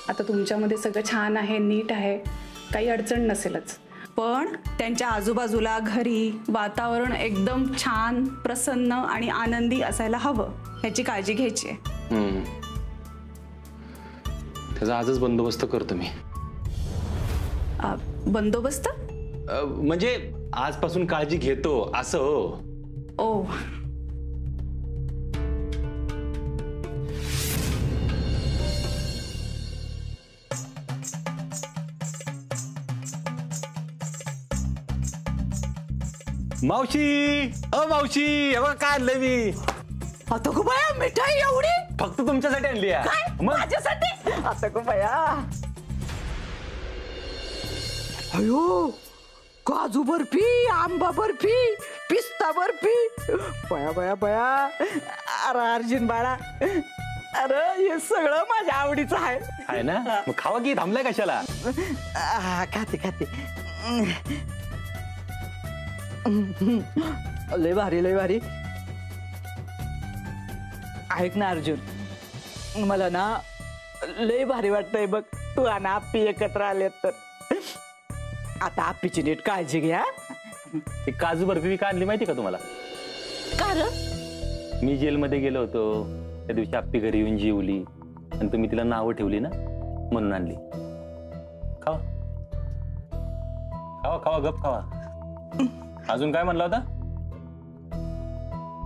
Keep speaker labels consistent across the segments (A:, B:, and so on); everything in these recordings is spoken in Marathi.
A: आता तुमच्यामध्ये सगळं छान आहे, नीट आहे, काही अडचण नसेलच, पण त्यांच्या आजूबाजूला घरी वातावरण एकदम छान, प्रसन्न आणि आनंदी असायला हवं, ह्याची काळजी घ्यायची आहे.
B: त्याचा आजच बंदोबस्त करतो मी.
A: बंदोबस्त
B: म्हणजे आजपासून काळजी घेतो असं. हो.
A: ओ,
B: मावशी, मावशी, हे बघा काय आणलंय मी.
C: आता गो बाया, मिठाई एवढी
B: फक्त तुमच्यासाठी आणली आहे.
C: काय माझ्यासाठी? आता गो बाया, अयो काजू बर्फी, आंबा बर्फी, पिस्ता बर्फी, बया बया बया. अरे अर्जुन बाळा, अरे हे सगळं माझ्या आवडीचं आहे
B: ना. मग खावा की, थांबलाय कशाला?
C: खाते खाते. लय भारी, लय भारी. ऐक ना अर्जुन, मला ना लय भारी वाटतंय बघ, तू आणि आप्पी एकत्र आलेत तर. आता आप्पीची नीट काळजी घ्या.
B: काजू बर्फी का आणली माहिती का तुम्हाला?
C: कारण
B: मी जेलमध्ये गेलो होतो त्या दिवशी, आप्पी घरी येऊन जेवली आणि तुम्ही तिला नावं ठेवली ना, म्हणून आणली. खावा खावा खावा, गप खावा. अजून काय म्हणला होता?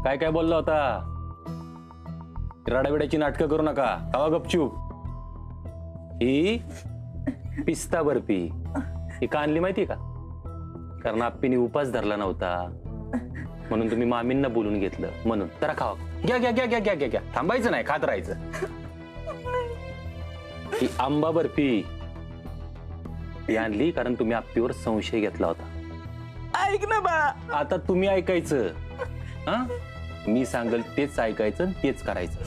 B: काय काय बोलला होता? रडाबिडाची नाटकं करू नका, खावा गपचूप. ही पिस्ता बर्फी ही का आणली माहिती का? कारण आप्पीने उपास धरला नव्हता म्हणून तुम्ही मामींना बोलून घेतलं म्हणून. तर खावा. घ्या घ्या घ्या घ्या घ्या घ्या घ्या, थांबायचं नाही, खात राहायचं. ही आंबा बर्फी ही आणली कारण तुम्ही आप्पीवर संशय घेतला होता.
C: ऐक ना बाळा,
B: आता तुम्ही ऐकायचं. हा, मी सांगल तेच ऐकायचं, तेच करायचं.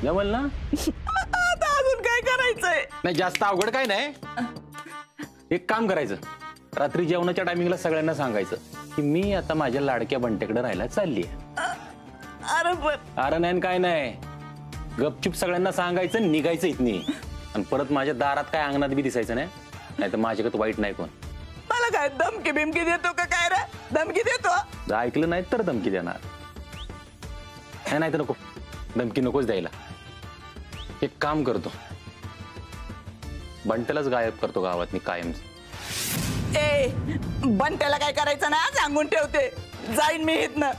B: जमल ना?
C: आता अजून काय करायचंय?
B: नाही, जास्त अवघड काय नाही. एक काम करायचं, रात्री जेवणाच्या टायमिंगला सगळ्यांना सांगायचं की मी आता माझ्या लाडक्या बंट्याकडे राहायला चालली आहे.
C: अरे पण
B: अरे नाही काय नाही, गपचूप सगळ्यांना सांगायचं, निघायचं इथनी. आणि परत माझ्या दारात काय अंगणात बी दिसायचं नाही, नाही तर माझ्याकडे वाईट नाही कोण.
C: मला काय धमकी बिमकी देतो का काय रे? धमकी देतो?
B: ऐकलं नाही तर धमकी देणार. नाही तर नको, धमकी नकोच द्यायला. एक काम करतो, बंट्यालाच गायब करतो गावात मी कायमच.
C: ए, बंट्याला काय करायचं ना सांगून ठेवते, जाईन मी इथनं.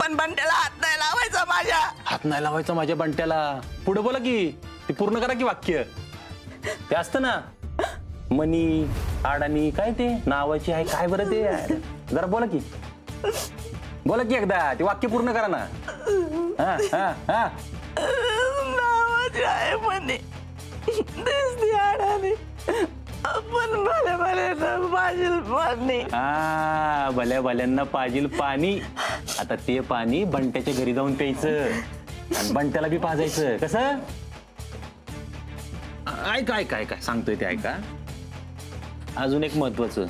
C: पण बंट्याला हात नाही लावायचा माझ्या.
B: हात नाही लावायचा माझ्या बंट्याला. पुढे बोला की, ते पूर्ण करा की वाक्य. ते असतं ना, मनी आडानी काय ते नावाची आहे काय बरं ते, जरा बोला की, बोला की एकदा ते वाक्य पूर्ण करा ना. हा हा हा,
C: नावाची आहे म्हणे, दिसती आडानी, पण भल्या भल्यांना पाजील पाणी.
B: हा, भल्या भल्यांना पाजील पाणी. आता ते पाणी बंट्याच्या घरी जाऊन प्यायचं आणि बंट्याला बी पाजायचं. कसं? ऐका ऐका ऐका, सांगतोय ते ऐका. अजून एक महत्वाचं,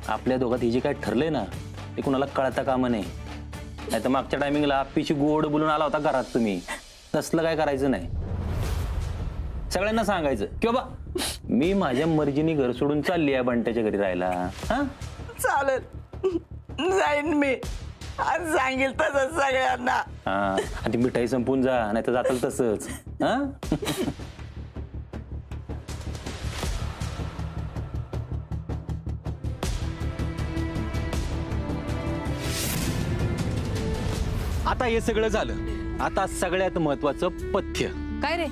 B: आपल्या दोघात हे जे काय ठरलंय ना ते कुणाला कळता कामा नाही. नाही तर मागच्या टायमिंगला आप्पीची गोड बोलून आला होता घरात तुम्ही, तसलं काय करायचं नाही. सगळ्यांना सांगायचं की बाबा मी माझ्या मर्जीने घर सोडून चालली आहे बंट्याच्या घरी राहायला. हा
C: चालेल, जाईन मी, आज सांगेल तसंच सगळ्यांना.
B: हा, आणि ती मिठाई संपून जा, नाही तर जाताल तसंच. हा, आता हे सगळं झालं. आता सगळ्यात महत्वाचं पथ्य.
D: काय रे,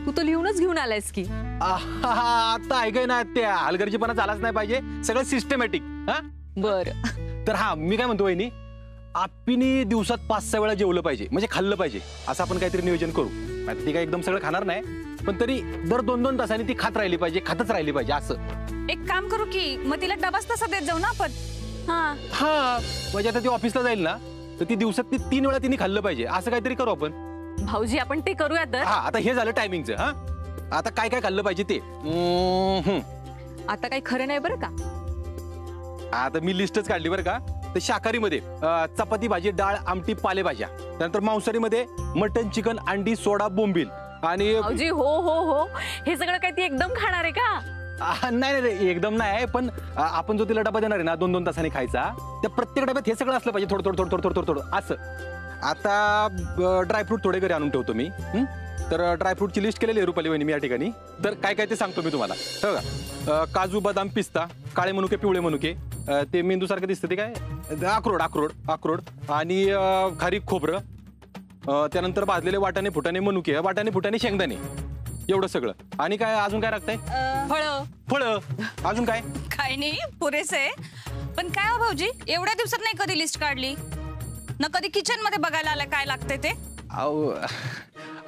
D: तू तर लिहूनच घेऊन आलायस की.
B: आता ऐकाय ना, त्या हलगर्जीपणा झालाच नाही पाहिजे, सगळं सिस्टमॅटिक. हा,
D: बर.
B: तर हा, मी काय म्हणतो वहिनी, आप्पीनी दिवसात 5-6 वेळा जेवलं पाहिजे, म्हणजे खाल्लं पाहिजे, असं आपण काहीतरी नियोजन करू. ती काय एकदम सगळं खाणार नाही, पण तरी दर 2-2 तासांनी ती खात राहिली पाहिजे, खातच राहिली पाहिजे. असं
D: एक काम करू की, मग तिला डबाच तसा देत जाऊ ना आपण. हा
B: हा, म्हणजे आता ती ऑफिसला जाईल ना, तर ती दिवसात 3 वेळा तिने खाल्लं पाहिजे, असं काहीतरी करू आपण.
D: भाऊजी, आपण ते करूया तर.
B: हा, आता हे झालं टायमिंगचं. हा, आता काय काय खाल्लं पाहिजे ते.
D: आता काही खरं नाही बरं का.
B: आता मी लिस्टच काढली बरं का. तर शाकाहारीमध्ये चपाती भाजी, डाळ, आमटी, पालेभाज्या. त्यानंतर मांसाहारीमध्ये मटन, चिकन, अंडी, सोडा, बोंबील. आणि
D: भाऊजी हो हो हो, हे सगळं काय ती एकदम खाणार आहे का?
B: नाही नाही एकदम नाही, पण आपण जो तिला डबा देणार आहे ना 2-2 तासांनी खायचा, त्या प्रत्येक डब्यात हे सगळं असलं पाहिजे, थोडं थोडं थोडं थोडं थोडं थोडं असं. आता ड्रायफ्रूट थोडे घरी आणून ठेवतो मी. तर ड्रायफ्रूटची लिस्ट केलेली आहे रुपाली वहिनी मी या ठिकाणी. तर काय काय ते सांगतो मी तुम्हाला. हो का? काजू, बदाम, पिस्ता, काळे मनुके, पिवळे मनुके, ते मेंदूसारखं दिसतं ते काय, अक्रोड आणि खारीक खोबरं, त्यानंतर भाजलेले वाटाणे, फुटाणे, मनुके, वाटाणे, फुटाणे, शेंगदाणे, एवढं सगळं. आणि काय अजून काय लागतंय? फळं. अजून काय?
D: काही नाही, पुरेसे आहे. पण काय हो भाऊजी, एवढ्या दिवसात नाही कधी लिस्ट काढली ना, कधी किचन मध्ये बघायला आलं काय लागतंय ते?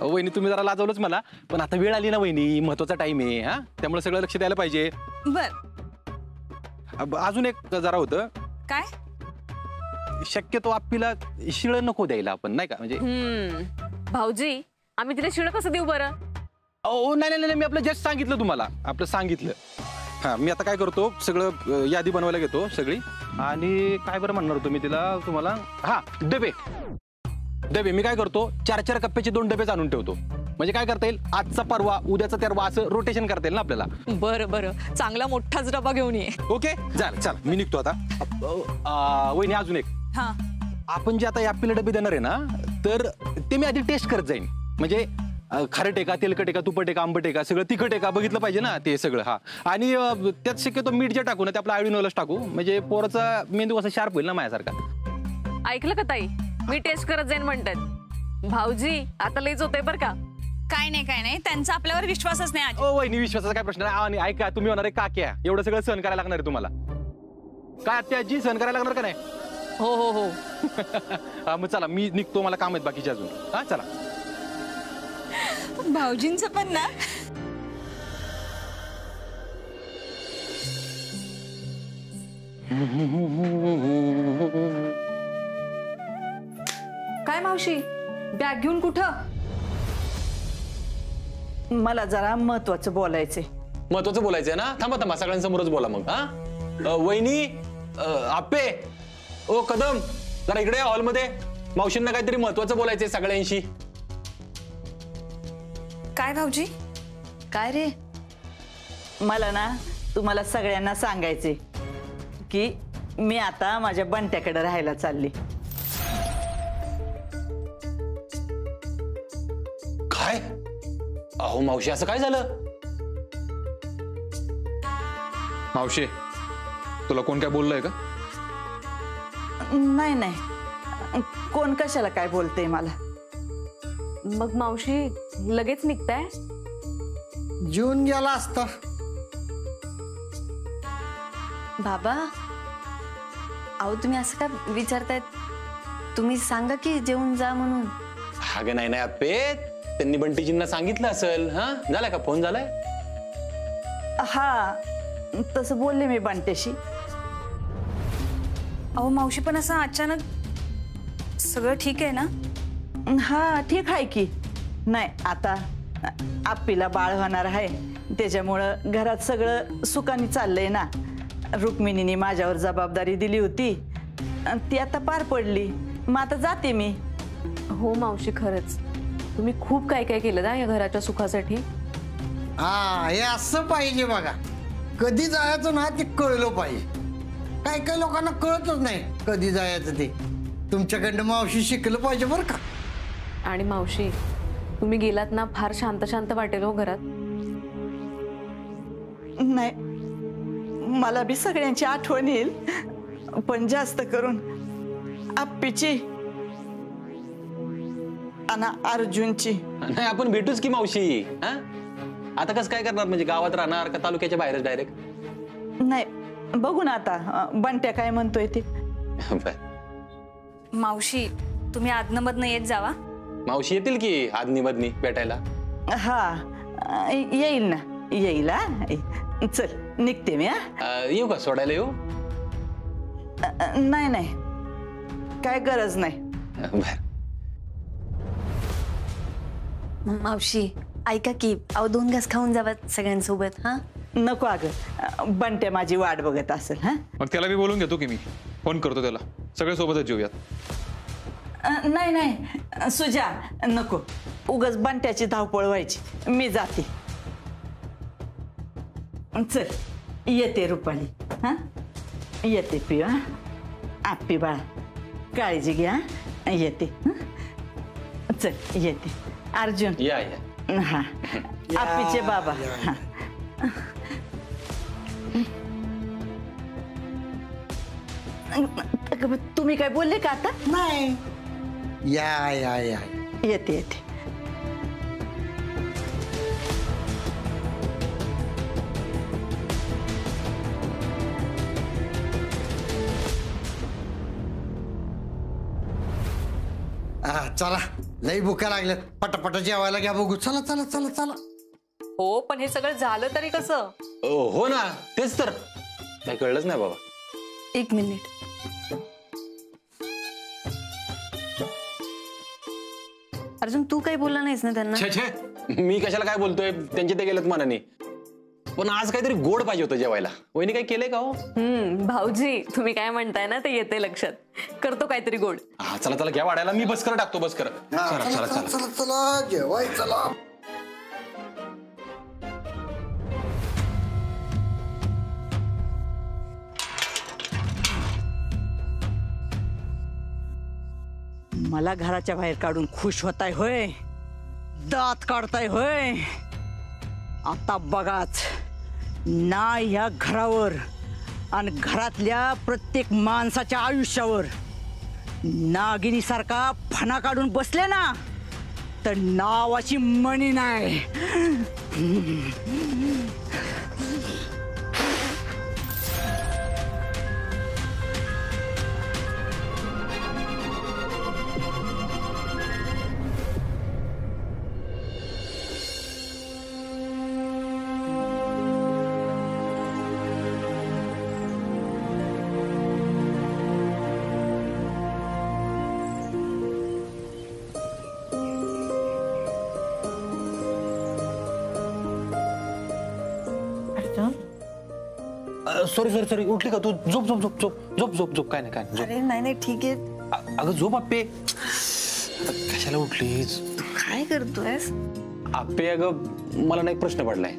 B: वहिनी तुम्ही जरा लाजवलंच मला, पण आता वेळ आली ना वहिनी, महत्वाचा टाइम आहे हा, त्यामुळे सगळं लक्ष द्यायला पाहिजे.
D: बर.
B: अजून एक जरा होतं,
D: काय?
B: शक्यतो आपल्याला शिळ नको द्यायला आपण, नाही का, म्हणजे
D: भाऊजी आम्ही तिला शिळ कसं देऊ बरं?
B: नाही, मी आपलं जस्ट सांगितलं तुम्हाला, आपलं सांगितलं. हा, मी आता काय करतो, सगळं यादी बनवायला घेतो सगळी. आणि काय बरं म्हणणार होतो मी तुम्हाला, हा, डबे मी काय करतो, 4-4 कप्प्याचे 2 डबेच आणून ठेवतो. म्हणजे काय करता येईल, आजचा परवा उद्याचा तेरवा असं रोटेशन करता येईल ना आपल्याला.
D: बरं, चांगला मोठाच डबा घेऊन ये.
B: ओके, चला मी निघतो आता. वहिनी अजून एक,
D: हा,
B: आपण जे आता या आपल्याला डबे देणार आहे ना, तर ते मी आधी टेस्ट करत जाईन. म्हणजे खारट आहे का, तेलकट आहे का, तुपट आहे का, आंबट आहे का, सगळं तिखट आहे का बघितलं पाहिजे ना ते सगळं. हा, आणि त्यात शक्यतो मीठ जे टाकू ना ते आपलं आयोडिनच टाकू, म्हणजे पोराचा मेंदू असं शार्प होईल ना माझ्यासारखा.
E: ऐकलं का ताई, मी टेस्ट करत जाईन म्हणतात. भाऊजी आता लईच होतंय बरं का.
D: काय नाही, त्यांचा आपल्यावर विश्वासच नाही आज.
B: ओ वहिनी, विश्वासाचा काय प्रश्न आहे. आणि ऐका, तुम्ही होणार आहे काक्या, एवढं सगळं सहन करायला लागणार आहे तुम्हाला. काय आत्याजी सहन करायला लागणार का नाही?
E: हो.
B: हा, मग चला मी निघतो, मला काम आहेत बाकीचे अजून. हा, चला.
D: भाऊजींचं पण ना,
E: काय मावशी, बॅग घेऊन कुठं?
C: मला जरा महत्वाचं बोलायचंय.
B: महत्वाचं बोलायचंय ना, थांबा सगळ्यांसमोरच बोला मग. हा, वहिनी, आप्पे, ओ कदम, जरा इकडे हॉलमध्ये, मावशींना काहीतरी महत्वाचं बोलायचंय सगळ्यांशी.
D: काय भाऊजी?
E: काय रे?
C: मला ना तुम्हाला सगळ्यांना सांगायचे की मी आता माझ्या बंट्याकडे राहायला चालली.
B: काय? अहो मावशी, असं काय झालं?
F: मावशी, तुला कोण काय बोललंय का?
C: नाही, कोण कशाला काय बोलते मला.
E: मग मावशी लगेच निघताय?
G: जेवून गेला असता.
H: बाबा, अहो तुम्ही असं का विचारतायत? तुम्ही सांगा की जेवून जा म्हणून.
B: अगं नाही आप्पे, त्यांनी बंटीजींना सांगितलं असेल. हा, झालाय का, फोन झालाय?
C: हा, तसं बोलले मी बंट्याशी.
D: अहो मावशी, पण असं अचानक सगळं ठीक आहे ना?
C: हा, ठीक आहे की. नाही, आता आप्पीला बाळ होणार आहे, त्याच्यामुळं घरात सगळं सुखाने चाललंय ना. रुक्मिणीने माझ्यावर जबाबदारी दिली होती, ती आता पार पडली. मग आता जाते मी.
E: हो मावशी, खरंच तुम्ही खूप काय काय केलं ना या घराच्या सुखासाठी.
G: हा, हे असं पाहिजे बघा. कधी जायचं ना ते कळलं पाहिजे. काही लोकांना कळतच नाही कधी जायचं ते. तुमच्याकडनं मावशी शिकलं पाहिजे बरं का.
E: आणि मावशी, तुम्ही गेलात ना, फार शांत वाटेल हो घरात.
C: नाही, मला बी सगळ्यांची आठवण येईल, पण जास्त करून आप्पीची आणि अर्जुनची.
B: नाही, आपण भेटूच की मावशी. हा, आता कसं काय करणार, म्हणजे गावात राहणार का तालुक्याच्या बाहेरच डायरेक्ट?
C: नाही, बघू ना आता बंट्या काय म्हणतोय ते.
D: मावशी, तुम्ही आदनमधनं येत जावा.
B: मावशी येतील की आदनी मधनी भेटायला.
C: हा, येईल ना, येईल. हा, चल निघते मी. हा,
B: येऊ का, सोडायला येऊ?
C: नाही, काय गरज नाही.
B: बर.
H: मावशी ऐका की, अहो 2 घास खाऊन जावात सगळ्यांसोबत. हा,
C: नको अगं, बंट्या माझी वाट बघत असेल. हा,
F: मग त्याला मी बोलून घेतो की, मी फोन करतो त्याला, सगळे सोबतच जेऊयात.
C: नाही सुजा, नको. उगाच बंट्याची धावपळ व्हायची. मी जाते. चल येते रुपाली. हा येते पिऊ. हा आप्पी बाळा काळजी घ्या. येते. हं? चल येते. अर्जुन
B: या
C: हा आप्पीचे बाबा. हा तुम्ही काय बोलले का आता?
G: नाही या या या
C: येते येते.
G: चला लई भुका लागल्यात. पटापटा जेवायला घ्या बघू. चला चला चला चला.
E: हो पण हे सगळं झालं तरी कसं?
B: हो ना तेच तर काही कळलंच नाही बाबा.
H: 1 मिनिट. अर्जुन तू काही बोलला नाहीस ना त्यांना?
B: छे छे मी कशाला काय बोलतोय, त्यांचे ते गेलेत मनाने. पण आज काहीतरी गोड पाहिजे होतं जेवायला. वहिनी काही केलंय का हो?
E: भाऊजी तुम्ही काय म्हणताय ना ते येते लक्षात. करतो काहीतरी गोड.
B: हा चला चला घ्या वाढायला. मी बस कर टाकतो. बस कर. चला चला चला
G: चला चला जेवाय चला.
C: मला घराच्या बाहेर काढून खुश होताय होय? दात काढताय होय? आता बघाच ना ह्या घरावर आणि घरातल्या प्रत्येक माणसाच्या आयुष्यावर नागिनीसारखा फणा काढून बसले ना तर नावाची मणी नाही.
B: सॉरी सॉरी सॉरी उठली का तू? झोप झोप झोप झोप झोप झोप झोप. काय नाही काय नाही.
H: अरे नाही ठीक आहे.
B: अगं झोप आप्पे. कशाला उठलीस?
H: काय करतोयस?
B: आप्पे अगं मला ना एक प्रश्न पडलाय.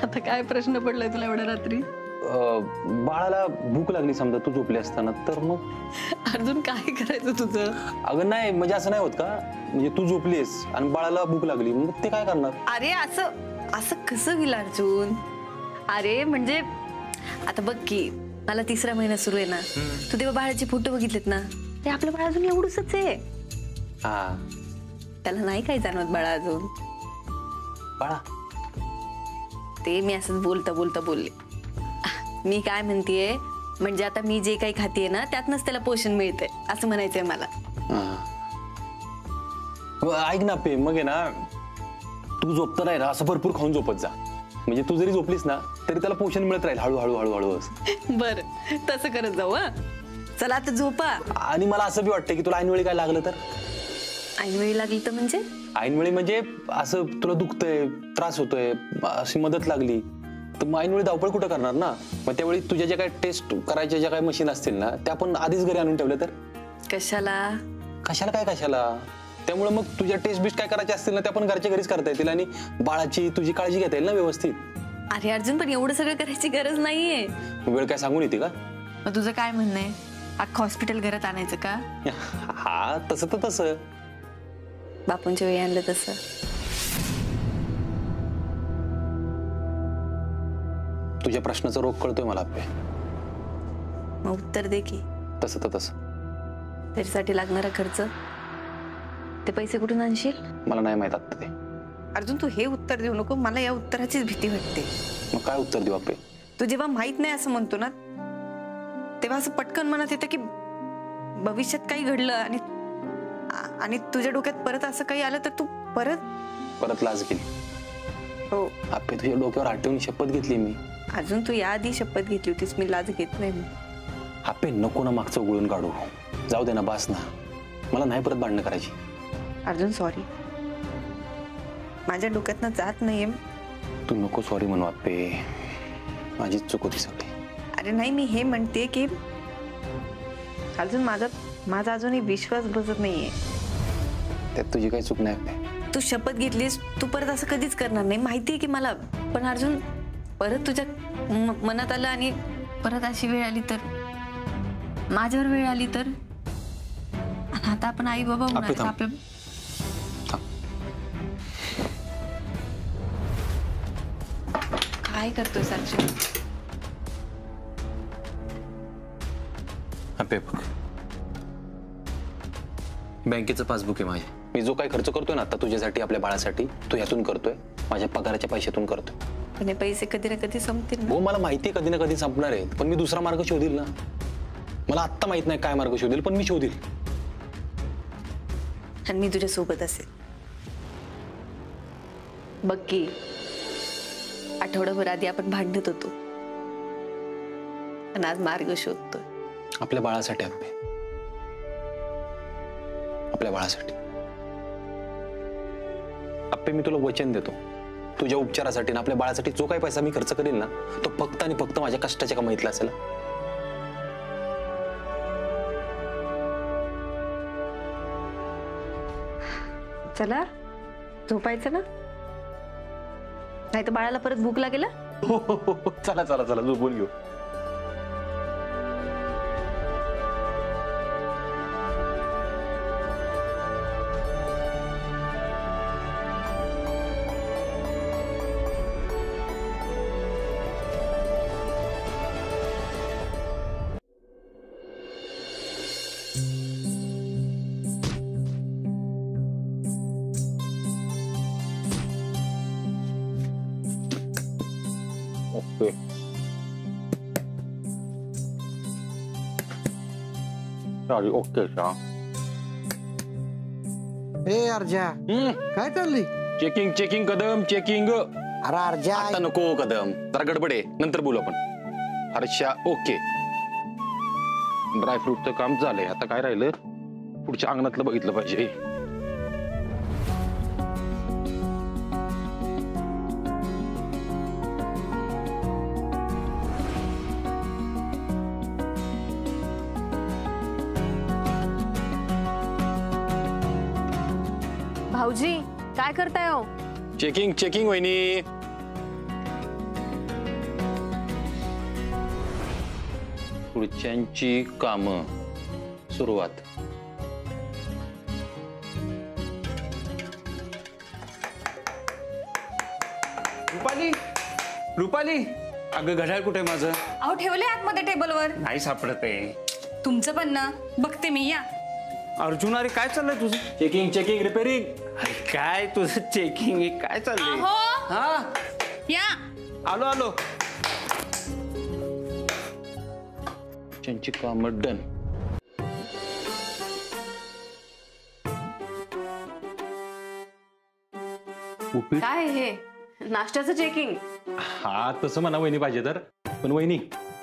H: आता काय प्रश्न पडलाय तुला एवढ्या रात्री?
B: बाळाला भूक लागली समजा तू झोपली असताना तर मग
H: अर्जुन काय करायचं तुझं?
B: अगं नाही म्हणजे असं नाही होत का? म्हणजे तू झोपलीस आणि बाळाला भूक लागली मग ते काय करणार?
H: अरे असं असं कसं होईल अर्जुन? अरे म्हणजे आता बघ की मला 3रा महिना सुरू आहे ना. तू तेव्हा बाळाचे फोटो बघितलेत ना? ते आपलं बाळ अजून एवढंच आहे.
B: हा
H: त्याला नाही काही जाणवत बाळा अजून.
B: बाळा
H: ते मी असंच बोलता बोलता बोलले. मी काय म्हणतेय म्हणजे आता मी जे काही खातेय ना त्यातनच त्याला पोषण मिळतंय असं म्हणायचंय मला.
B: ऐक ना पे मग आहे ना तू झोपता नाही ना असं भरपूर खाऊन झोपत जा. म्हणजे तू जरी झोपलीस ना तरी त्याला पोषण मिळत राहील हळूहळू हळूहळू.
H: बर तसं करत जाऊ. हा चला आता झोपा.
B: आणि मला असं बी वाटतं की तुला ऐनवेळी काय लागलं तर?
H: ऐनवेळी लागली तर म्हणजे?
B: ऐनवेळी म्हणजे असं तुला दुखतंय त्रास होतोय अशी मदत लागली तर मग ऐनवेळी धावपळ कुठं करणार ना. मग त्यावेळी तुझ्या ज्या काही टेस्ट करायच्या ज्या काही मशीन असतील ना त्या पण आधीच घरी आणून ठेवल्या तर?
H: कशाला
B: कशाला काय कशाला. त्यामुळे मग तुझ्या टेस्ट बिस्ट काय करायच्या असतील ना त्या पण घरच्या घरीच करता येतील आणि बाळाची तुझी काळजी घेता येईल ना व्यवस्थित.
H: अरे अर्जुन पण एवढं सगळं करायची गरज नाहीये.
B: वेळ काय सांगून येते का?
H: मग तुझं काय म्हणणं आहे? अख्खं हॉस्पिटल घरात आणायचं का?
B: हा तसं तर तसं
H: बापूंच्या वेळी आणलं तसं.
B: तुझ्या प्रश्नाचा रोग कळतोय मला आप्पे.
H: मग उत्तर दे की.
B: तसं तर तसं.
H: त्याच्यासाठी लागणारा खर्च ते पैसे कुठून आणशील?
B: मला नाही माहित आता ते.
H: अर्जुन तू हे उत्तर देऊ नको. मला या उत्तराचीच भीती वाटते.
B: मग काय उत्तर देऊ आप्पे?
H: तू जेव्हा माहित नाही असं म्हणतो ना तेव्हा असं पटकन मनात येतं की भविष्यात काही घडलं आणि तुझ्या डोक्यात परत असं काही आलं तर तू परत
B: लाज गेली.
H: हो
B: आप्पे तुझ्या डोक्यावर हात ठेवून शपथ घेतली मी.
H: अजून तू याआधी शपथ घेतली होतीस. मी लाज घेत नाही.
B: आप्पे नको ना मागचं उघडून काढू. जाऊ दे ना बास ना. मला नाही परत भांडणं करायची.
H: अर्जुन सॉरी. माझ्या डोक्यातनं जात नाहीये
B: तू नको सॉरी म्हणू आप्पे, माझीच चूक होती सगळी.
H: अरे नाही, मी हे म्हणते की अजून माझा अजूनही विश्वास बसत नाहीये.
B: त्यात तुझी काही चूक नाही आप्पे.
H: तू शपथ घेतलीस, तू परत असं कधीच करणार नाही माहितीये की मला. पण अर्जुन, परत तुझ्या मनात आलं आणि परत अशी वेळ आली तर, माझ्यावर वेळ आली तर, आणि आता आपण आई बाबा होणार आहेत. आपल्या काय करतोय अर्जुन?
B: आप्पे बघ, बँकेचं पासबुक आहे माझे. मी जो काही खर्च करतोय ना आता तुझ्यासाठी, आपल्या बाळासाठी, तो यातून करतोय, माझ्या पगाराच्या पैशातून करतोय.
H: पण हे पैसे कधी ना कधी संपतील ना.
B: हो मला माहिती आहे कधी ना कधी संपणार आहेत, पण मी दुसरा मार्ग शोधील ना. मला आत्ता माहित नाही काय मार्ग शोधेल, पण मी शोधील.
H: आणि मी तुझ्या सोबत असेल. बघ की आठवडाभर आधी आपण भांडत होतो आणि आज मार्ग शोधतोय.
B: आपल्या बाळासाठी आप्पे, आपल्या बाळासाठी. आप्पे मी तुला वचन देतो, तुझ्या उपचारासाठी ना आपल्या बाळासाठी जो काही पैसा मी खर्च करेल ना, तो फक्त आणि फक्त माझ्या कष्टाच्या कमाईतला असेल.
H: चला झोपायचं ना, नाही तर बाळाला परत भूक लागेल.
B: हो चला चला चला झोपून घेऊ. ओके चालेल. ओके
G: ए अर्जा, काय चाललंय?
B: Checking checking Kadam checking.
G: अरे अर्जा,
B: आता नको कदम, जरा गडबड आहे, नंतर बोलू आपण. हर्षा ओके. ड्रायफ्रूटचं काम झालंय, आता काय राहिलं, पुढच्या अंगणातलं बघितलं पाहिजे.
E: भाऊजी काय करताय हो?
B: चेकिंग चेकिंग वहिनी. पुढच्यांची कामं सुरुवात.
I: रुपाली, रुपाली, अगं घड्याळ कुठे माझं?
D: अहो ठेवले आतमध्ये टेबलवर.
I: नाही सापडत आहे.
D: तुमचं पण ना, बघते मी. या
I: अर्जुन, अरे काय चाललंय तुझं?
B: Checking checking repairing.
I: अरे काय तुझं चेकिंग आहे, काय चाललंय?
D: अहो
I: हा
D: या.
I: आलो आलो.
B: पुढच्यांची कामं डन. उपीट.
E: काय हे नाश्त्याचं चेकिंग?
B: हा तसं म्हणा वहिनी पाहिजे तर, पण वहिनी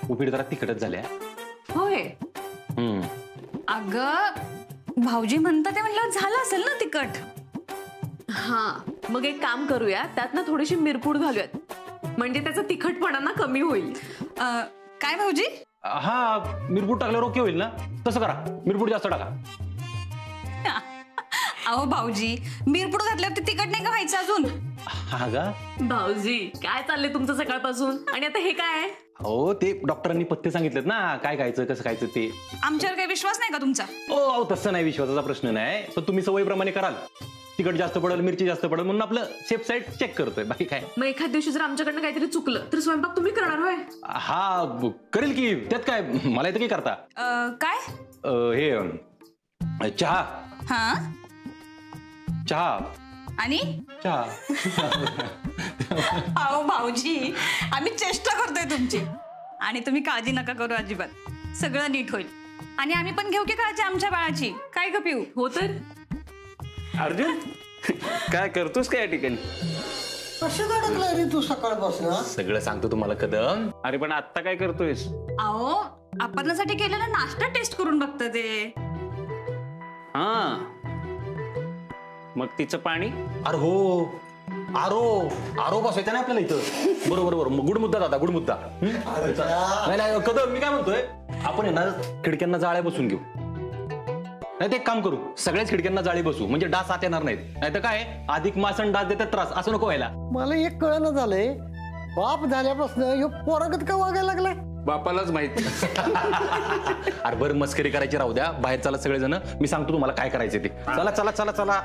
B: उपीट जरा तिखटच झाल्या.
E: होय.
D: अगं भाऊजी म्हणतात ते म्हणलं झालं असेल ना तिखट.
E: हा मग एक काम करूया, त्यात ना थोडीशी मिरपूड घालूयात, म्हणजे त्याचा तिखटपणा ना कमी होईल.
D: काय भाऊजी?
B: हा मिरपूड टाकल्यावर ओके होईल ना? तसं करा, मिरपूड जास्त टाका.
D: अहो भाऊजी, मिरपूड घातल्यावर ते तिखट नाही का व्हायचं अजून?
B: हा का?
E: भाऊजी काय चाललंय तुमचं सकाळपासून? आणि आता हे काय?
B: हो ते डॉक्टरांनी पथ्य सांगितलेत ना, काय खायचं कसं खायचं ते.
D: आमच्यावर काही विश्वास नाही का तुमचा?
B: ओ तसं नाही, विश्वासाचा प्रश्न नाही, पण तुम्ही सवयीप्रमाणे कराल. तिखट जास्त पडेल, मिरची जास्त पडेल म्हणून आपलं सेफ साईड चेक करतोय, बाकी काय.
E: मग एखाद दिवशी जर आमच्याकडनं काहीतरी चुकलं तर स्वयंपाक तुम्ही करणार होय?
B: हा करेल की, त्यात काय, मला येतं की करता.
D: काय?
B: हे चहा.
D: हा
B: चहा
D: आणि
B: चहा.
D: अहो भाऊजी, आम्ही चेष्टा करतोय तुमची, आणि तुम्ही काळजी नका करू अजिबात, सगळं नीट होईल. आणि आम्ही पण घेऊ की काळजी आमच्या बाळाची. काय ग पिऊ?
E: हो तर.
I: अर्जुन काय करतोस काय या ठिकाणी?
G: कसं अडकलाय रे तू सकाळपासून?
B: सगळं सांगतो तुम्हाला कदम.
I: अरे पण आत्ता काय करतोयस?
D: अहो आपल्यासाठी केलेला नाश्ता टेस्ट करून बघतं ते.
I: हा मग तिचं पाणी?
B: अरे हो, आरो बसवायचा ना आपल्याला इथं. बरोबर गुड मुद्दा दादा, गुड मुद्दा. नाही कदम, मी काय म्हणतोय, आपण ना खिडक्यांना जाळ्या बसून घेऊ. नाही ते एक काम करू, सगळ्याच खिडक्यांना जाळी बसू, म्हणजे डास आत येणार नाहीत. नाही तर काय अधिक मास आणि डास देतात त्रास, असं नको व्हायला.
G: मला एक कळणं झालंय, बाप झाल्यापासून ह्यो पोरागत का वागायला लागलाय?
I: बापालाच माहिती.
B: अरे बरं, मस्करी करायची राहू द्या, बाहेर चला सगळेजण, मी सांगतो तुम्हाला काय करायचं ते. चला चला चला चला.